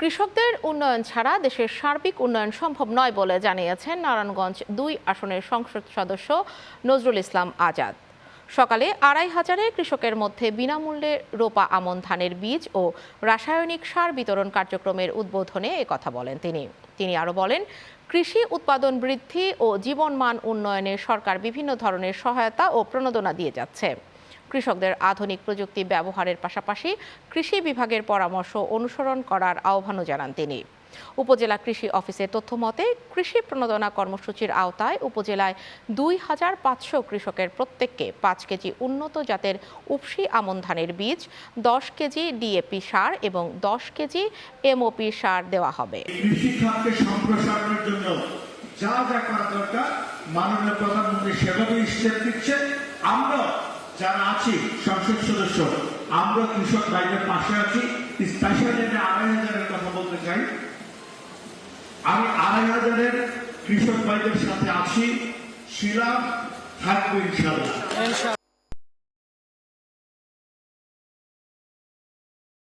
কৃষকদের উন্নয়ন ছাড়া দেশের সার্বিক উন্নয়ন সম্ভব নয় বলে জানিয়েছেন নারায়ণগঞ্জ ২ আসনের সংসদ সদস্য নজরুল ইসলাম আজাদ। সকালে ২৫০০ কৃষকের মধ্যে বিনামূল্যে রোপা আমন ধানের বীজ ও রাসায়নিক সার বিতরণ কার্যক্রমের উদ্বোধনে একথা বলেন তিনি আরও বলেন, কৃষি উৎপাদন বৃদ্ধি ও জীবনমান উন্নয়নে সরকার বিভিন্ন ধরনের সহায়তা ও প্রণোদনা দিয়ে যাচ্ছে। কৃষকদের আধুনিক প্রযুক্তি ব্যবহারের পাশাপাশি কৃষি বিভাগের পরামর্শ অনুসরণ করার আহ্বানও জানান তিনি। উপজেলা কৃষি অফিসের তথ্য মতে কৃষি প্রণোদনা কর্মসূচির আওতায় উপজেলায় ২৫০০ কৃষকের প্রত্যেককে ৫ কেজি উন্নত জাতের উফশী আমন ধানের বীজ, ১০ কেজি ডিএপি সার এবং ১০ কেজি এমওপি সার দেওয়া হবে। কৃষি খাতকে সম্প্রসারণের জন্য যা যা করা দরকার মাননীয় প্রধানমন্ত্রী সেভাবে স্টেপ দিচ্ছে। আমরা যারা আছি সংসদ সদস্য, আমরা কৃষক ভাইদের পাশে আছি। স্পেশালি ২৫০০-এর কথা বলতে চাই। আমি ২৫০০-এর কৃষক ভাইদের সাথে আছি, ছিলাম, থাকবো ইনশাআল্লাহ।